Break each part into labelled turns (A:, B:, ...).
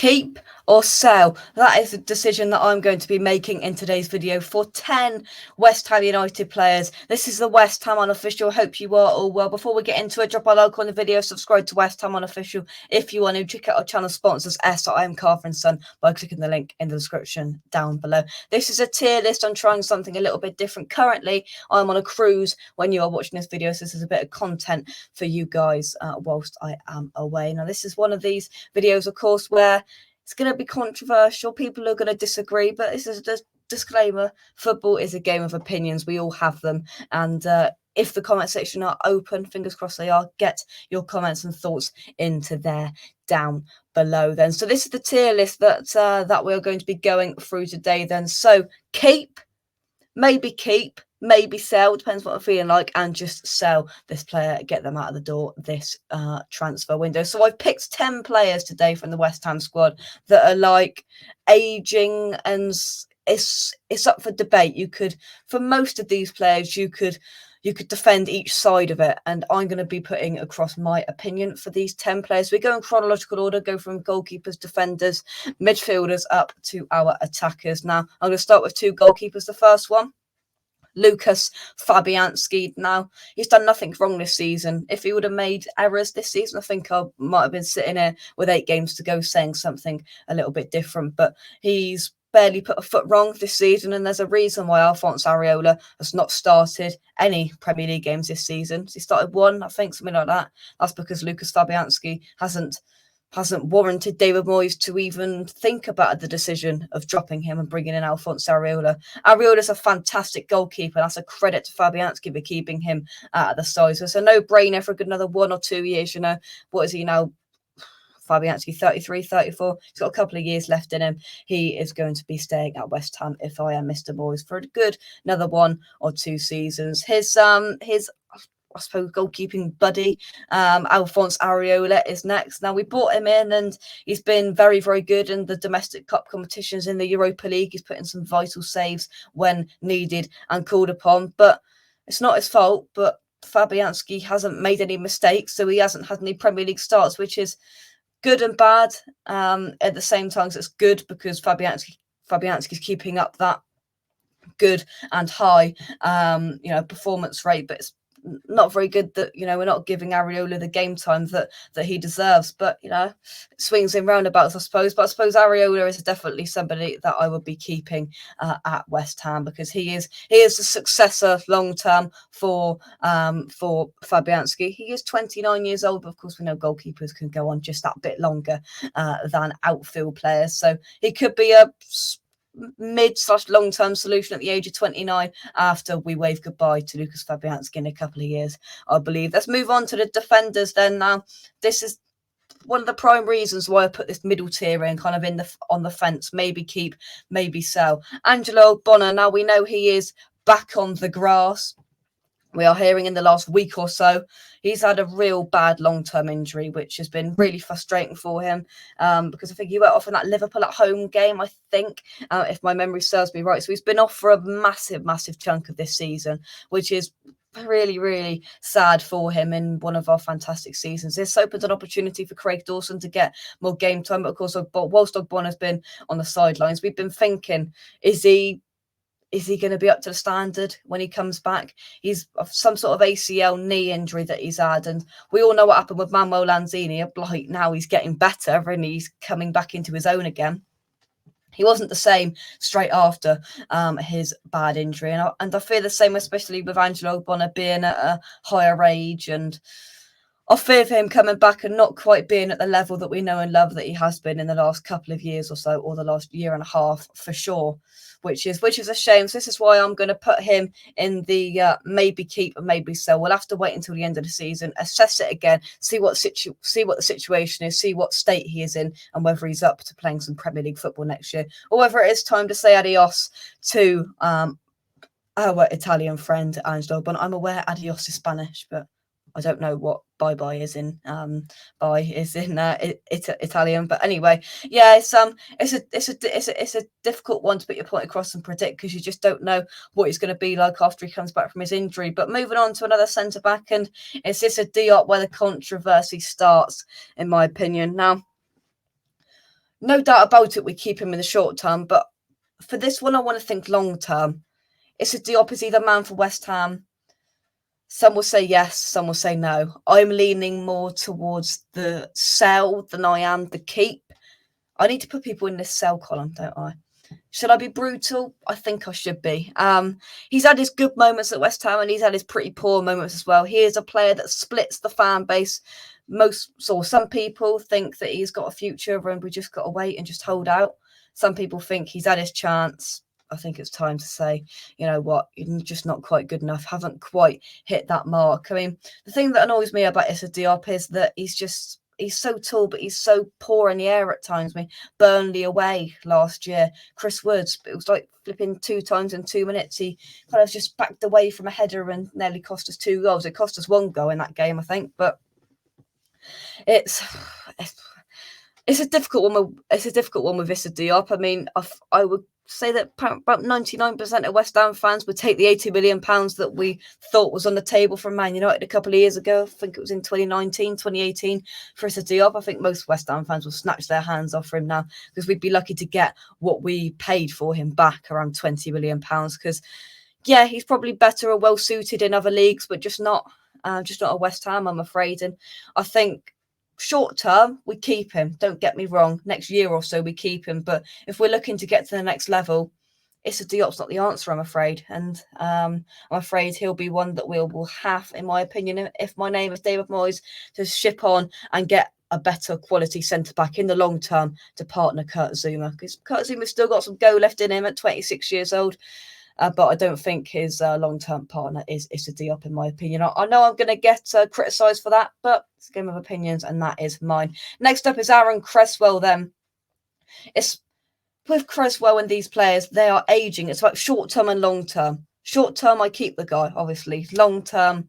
A: Keep or sell? That is a decision that I'm going to be making in today's video for 10 West Ham United players. This is the West Ham Unofficial. Hope you are all well. Before we get into it, drop a like on the video, subscribe to West Ham Unofficial if you want to. Check out our channel sponsors, I'm Carver & Son, by clicking the link in the description down below. This is a tier list. I'm trying something a little bit different. Currently, I'm on a cruise when you are watching this video, so this is a bit of content for you guys whilst I am away. Now, this is one of these videos, of course, where it's going to be controversial. People are going to disagree, but this is a disclaimer. Football is a game of opinions. We all have them. And if the comment section are open, fingers crossed they are, get your comments and thoughts into there down below then. So this is the tier list that we're going to be going through today then. So keep, maybe sell, depends what I'm feeling like, and just sell this player, get them out of the door this transfer window. So I've picked 10 players today from the West Ham squad that are like aging, and it's up for debate. You could, for most of these players, you could defend each side of it, and I'm going to be putting across my opinion for these 10 players. We go in chronological order, go from goalkeepers, defenders, midfielders up to our attackers. Now, I'm going to start with 2 goalkeepers. The first one, Lucas Fabianski. Now, he's done nothing wrong this season. If he would have made errors this season, I think I might have been sitting here with 8 games to go saying something a little bit different. But he's barely put a foot wrong this season, and there's a reason why Alphonse Ariel has not started any Premier League games this season. He started 1, I think, something like that. That's because Lucas Fabianski hasn't warranted David Moyes to even think about the decision of dropping him and bringing in Alphonse Ariel. Ariel is a fantastic goalkeeper. That's a credit to Fabianski for keeping him at the side. So it's a no-brainer for another 1 or 2 years. You know, what is he now? Fabianski, 33, 34. He's got a couple of years left in him. He is going to be staying at West Ham if I am Mr. Moyes for a good another 1 or 2 seasons. His I suppose goalkeeping buddy, Alphonse Ariel, is next. Now, we brought him in and he's been very, very good in the domestic cup competitions in the Europa League. He's put in some vital saves when needed and called upon, but it's not his fault. But Fabianski hasn't made any mistakes, so he hasn't had any Premier League starts, which is good and bad at the same time. So it's good because Fabianski's keeping up that good and high performance rate, but it's not very good that, we're not giving Areola the game time that he deserves. But, it swings in roundabouts, I suppose. But I suppose Areola is definitely somebody that I would be keeping at West Ham, because he is the successor long term for Fabianski. He is 29 years old, but of course we know goalkeepers can go on just that bit longer than outfield players. So he could be a mid/long-term solution at the age of 29 after we wave goodbye to Lucas Fabianski in a couple of years, I believe. Let's move on to the defenders then. Now, this is one of the prime reasons why I put this middle tier in, kind of on the fence. Maybe keep, maybe sell. Angelo Bonner. Now, we know he is back on the grass. We are hearing in the last week or so he's had a real bad long-term injury, which has been really frustrating for him, because I think he went off in that Liverpool at home game, I think, if my memory serves me right. So he's been off for a massive, massive chunk of this season, which is really, really sad for him in one of our fantastic seasons. This opens an opportunity for Craig Dawson to get more game time. But of course, whilst Ogbon has been on the sidelines, we've been thinking, is he going to be up to the standard when he comes back? He's of some sort of ACL knee injury that he's had, and we all know what happened with Manuel Lanzini. A blight. Now he's getting better and he's coming back into his own again. He wasn't the same straight after his bad injury, and I fear the same, especially with Angelo Bonner being at a higher age, and I fear for him coming back and not quite being at the level that we know and love that he has been in the last couple of years or so, or the last year and a half for sure, which is a shame. So this is why I'm going to put him in the maybe keep and maybe sell. We'll have to wait until the end of the season, assess it again, see what the situation is, see what state he is in, and whether he's up to playing some Premier League football next year, or whether it is time to say adios to our Italian friend Angelo Bonner. I'm aware adios is Spanish, but I don't know what bye-bye is in Italian. But anyway, yeah, it's a difficult one to put your point across and predict, because you just don't know what he's going to be like after he comes back from his injury. But moving on to another centre back, and it's this a Diop where the controversy starts, in my opinion. Now, no doubt about it, we keep him in the short term. But for this one, I want to think long term. Issa Diop is either man for West Ham. Some will say yes, some will say no. I'm leaning more towards the sell than I am the keep. I need to put people in this sell column, don't I? Should I be brutal? I think I should be. He's had his good moments at West Ham and he's had his pretty poor moments as well. He is a player that splits the fan base. Some people think that he's got a future and we just got to wait and just hold out. Some people think he's had his chance. I think it's time to say, you know what, you're just not quite good enough, haven't quite hit that mark. I mean, the thing that annoys me about Issa Diop is that he's so tall, but he's so poor in the air at times. I mean, Burnley away last year, Chris Woods, it was like flipping 2 times in 2 minutes. He kind of just backed away from a header and nearly cost us 2 goals. It cost us 1 goal in that game, I think, but it's a difficult one. It's a difficult one with Issa Diop. I mean, I would say that about 99% of West Ham fans would take the £80 million that we thought was on the table from Man United a couple of years ago. I think it was in 2019, 2018 for Issa Diop. I think most West Ham fans will snatch their hands off for him now because we'd be lucky to get what we paid for him back, around £20 million. Because, yeah, he's probably better or well suited in other leagues, but just not at West Ham, I'm afraid. And I think short term, we keep him. Don't get me wrong. Next year or so, we keep him. But if we're looking to get to the next level, Issa Diop's not the answer, I'm afraid. And I'm afraid he'll be one that we will have, in my opinion, if my name is David Moyes, to ship on and get a better quality centre-back in the long term to partner Kurt Zouma. Because Kurt Zouma's still got some go left in him at 26 years old. But I don't think his long-term partner is Issa Diop, in my opinion. I know I'm going to get criticised for that, but it's a game of opinions, and that is mine. Next up is Aaron Cresswell, then. It's with Cresswell and these players, they are ageing. It's like short-term and long-term. Short-term, I keep the guy, obviously. Long-term,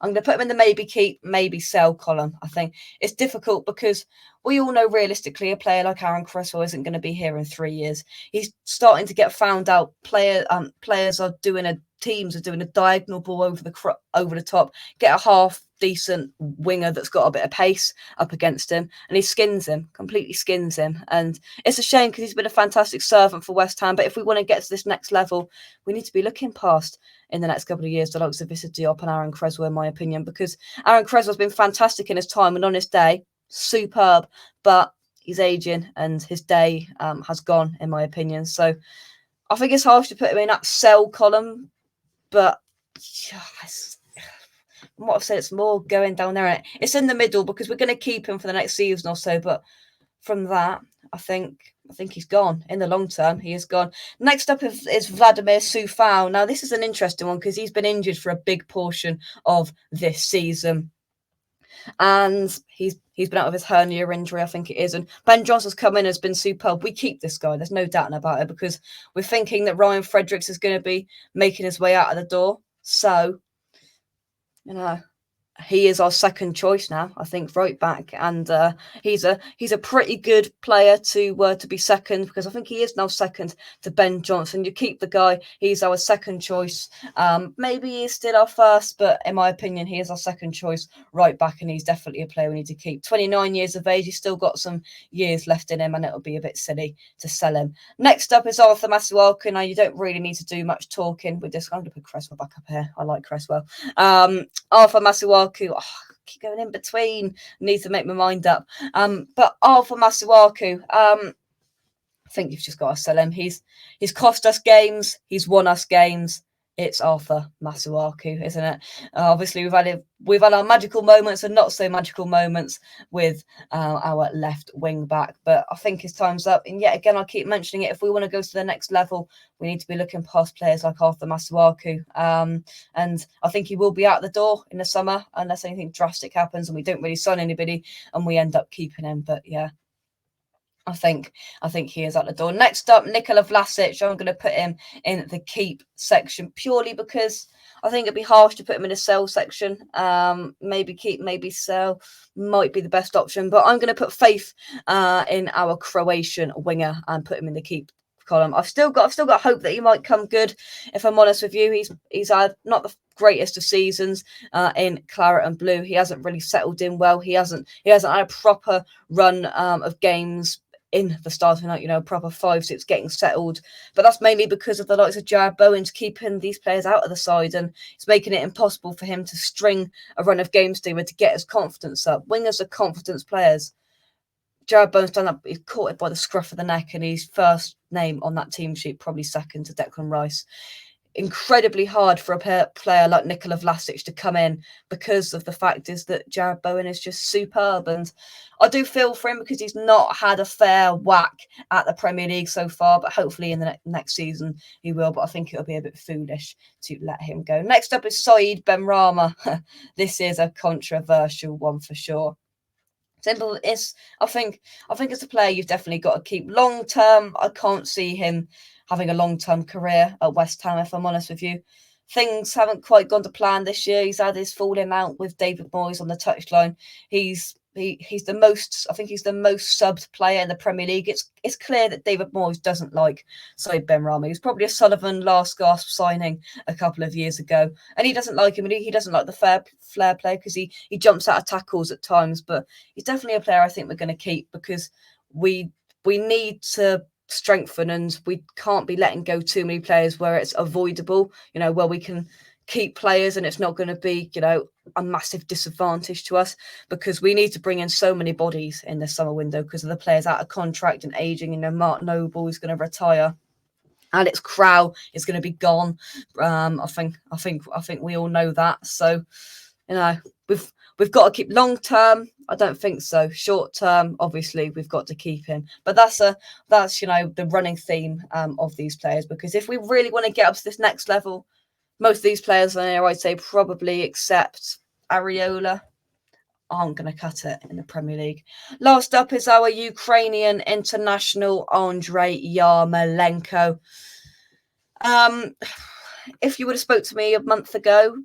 A: I'm going to put him in the maybe keep, maybe sell column, I think. It's difficult because we all know realistically a player like Aaron Cresswell isn't going to be here in 3 years. He's starting to get found out. Players are doing teams are doing a diagonal ball over the top, get a half decent winger that's got a bit of pace up against him, and he completely skins him. And it's a shame because he's been a fantastic servant for West Ham. But if we want to get to this next level, we need to be looking past in the next couple of years the likes of Issa Diop and Aaron Cresswell, in my opinion, because Aaron Cresswell's been fantastic in his time and on his day, superb, but he's aging and his day has gone, in my opinion. So I think it's harsh to put him in that sell column, but what I've said, it's more going down there. It's in the middle because we're going to keep him for the next season or so, but from that, I think he's gone. In the long term, he is gone. Next up is Vladimir Soufal. Now, this is an interesting one because he's been injured for a big portion of this season. And he's been out of his hernia injury, I think it is. And Ben Johnson's come in, has been superb. We keep this guy. There's no doubt about it because we're thinking that Ryan Fredericks is going to be making his way out of the door. So, you know, he is our second choice now, I think, right back, and he's a pretty good player to be second, because I think he is now second to Ben Johnson. You keep the guy; he's our second choice. Maybe he's still our first, but in my opinion, he is our second choice right back, and he's definitely a player we need to keep. 29 years of age, he's still got some years left in him, and it'll be a bit silly to sell him. Next up is Arthur Masuaku. Now, you don't really need to do much talking with this. I'm going to put Cresswell back up here. I like Cresswell. Arthur Masuaku. I keep going in between. Need to make my mind up. But Alpha Masuaku, I think you've just got to sell him. He's cost us games. He's won us games. It's Arthur Masuaku, isn't it? Obviously, we've had our magical moments and not so magical moments with our left wing back. But I think his time's up. And yet again, I keep mentioning it. If we want to go to the next level, we need to be looking past players like Arthur Masuaku. And I think he will be out the door in the summer unless anything drastic happens and we don't really sign anybody and we end up keeping him. But yeah. I think he is at the door. Next up, Nikola Vlasic. I'm going to put him in the keep section purely because I think it'd be harsh to put him in a sell section. Maybe keep, maybe sell might be the best option. But I'm going to put faith in our Croatian winger and put him in the keep column. I've still got hope that he might come good. If I'm honest with you, he's had not the greatest of seasons in claret and blue. He hasn't really settled in well. He hasn't had a proper run of games
B: in the starting line, you know, proper 5-6 getting settled. But that's mainly because of the likes of Jarrod Bowen's keeping these players out of the side, and it's making it impossible for him to string a run of games together to get his confidence up. Wingers are confidence players. Jarrod Bowen's done that. He's caught it by the scruff of the neck, and he's first name on that team sheet, probably second to Declan Rice. Incredibly hard for a player like Nikola Vlasic to come in, because of the fact is that Jarrod Bowen is just superb, and I do feel for him because he's not had a fair whack at the Premier League so far, but hopefully in the next season he will. But I think it'll be a bit foolish to let him go. Next up is Syed Ben Rama. This is a controversial one for sure. Simple is, I think as a player you've definitely got to keep long term. I can't see him having a long-term career at West Ham, if I'm honest with you. Things haven't quite gone to plan this year. He's had his falling out with David Moyes on the touchline. He's the most, I think he's the most subbed player in the Premier League. It's clear that David Moyes doesn't like Syed Ben Rama. He was probably a Sullivan last gasp signing a couple of years ago, and he doesn't like him. And he doesn't like the flair play because he jumps out of tackles at times. But he's definitely a player I think we're going to keep, because we need to strengthen, and we can't be letting go too many players where it's avoidable, you know, where we can keep players and it's not going to be, you know, a massive disadvantage to us, because we need to bring in so many bodies in this summer window because of the players out of contract and aging. You know, Mark Noble is going to retire. Alex Crow is going to be gone. I think we all know that. So, you know, we've got to keep long term. I don't think so. Short term, obviously, we've got to keep him. But that's you know, the running theme of these players, because if we really want to get up to this next level, most of these players on here, I'd say probably except Areola, aren't going to cut it in the Premier League. Last up is our Ukrainian international, Andrei Yarmolenko. If you would have spoke to me a month ago,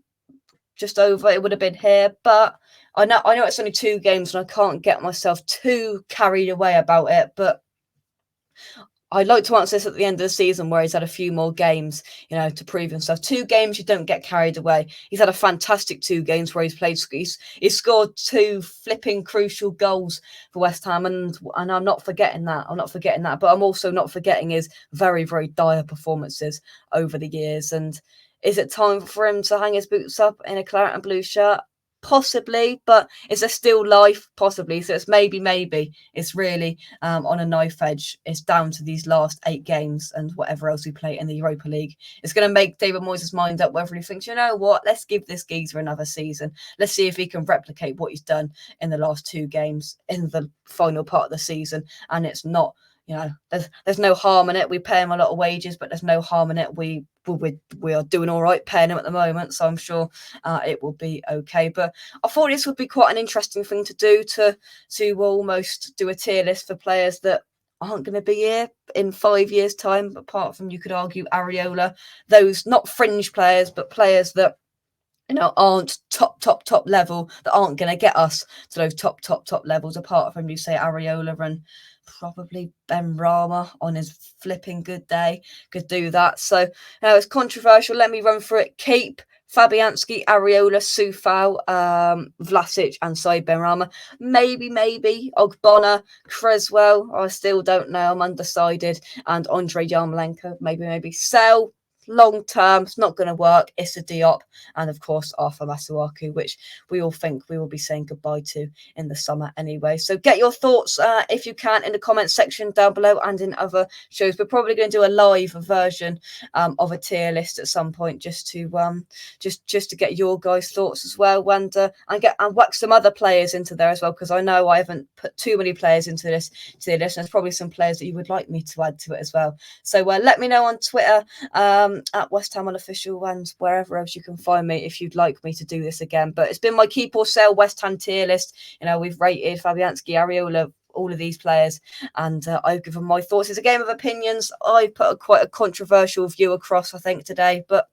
B: just over, it would have been here. But I know it's only 2 games and I can't get myself too carried away about it. But I'd like to answer this at the end of the season where he's had a few more games, you know, to prove himself. 2 games, you don't get carried away. He's had a fantastic 2 games where he's played. He's scored 2 flipping crucial goals for West Ham, and I'm not forgetting that. But I'm also not forgetting his very, very dire performances over the years. And is it time for him to hang his boots up in a claret and blue shirt? Possibly, but is there still life? Possibly. So it's maybe. It's really on a knife edge. It's down to these last 8 games and whatever else we play in the Europa League. It's going to make David Moyes' mind up whether he thinks, you know what, let's give this geezer another season. Let's see if he can replicate what he's done in the last 2 games in the final part of the season. And it's not, you know, there's no harm in it. We pay him a lot of wages, but there's no harm in it. We are doing all right paying him at the moment, so I'm sure it will be okay. But I thought this would be quite an interesting thing to do, to almost do a tier list for players that aren't going to be here in 5 years' time. Apart from, you could argue, Areola, those not fringe players, but players that, you know, aren't top level, that aren't going to get us to those top levels. Apart from, you say, Areola and probably Ben Rama on his flipping good day could do that. So it's controversial. Let me run through it. Keep Fabianski, Areola, Soufal, Vlasic and Syed Ben Rama. Maybe Ogbonna, Creswell, I still don't know, I'm undecided, and Andrei Yarmolenko. Maybe sell. Long term, it's not going to work. It's a Diop, and of course Arthur Masuaku, which we all think we will be saying goodbye to in the summer anyway. So get your thoughts if you can in the comments section down below, and in other shows. We're probably going to do a live version of a tier list at some point, just to get your guys' thoughts as well, and whack some other players into there as well, because I know I haven't put too many players into this tier list, and there's probably some players that you would like me to add to it as well. So let me know on Twitter, at West Ham Unofficial, and wherever else you can find me if you'd like me to do this again. But it's been my keep or sell West Ham tier list. You know, we've rated Fabianski, Areola, all of these players, and I've given my thoughts. It's a game of opinions. I put quite a controversial view across, I think, today, but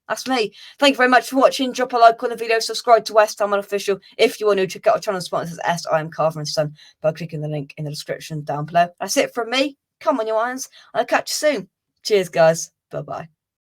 B: that's me. Thank you very much for watching. Drop a like on the video, subscribe to West Ham Unofficial if you are new. Check out our channel sponsors I am Carver and Son by clicking the link in the description down below. That's it from me. Come on, you irons. I'll catch you soon. Cheers, guys. Bye-bye.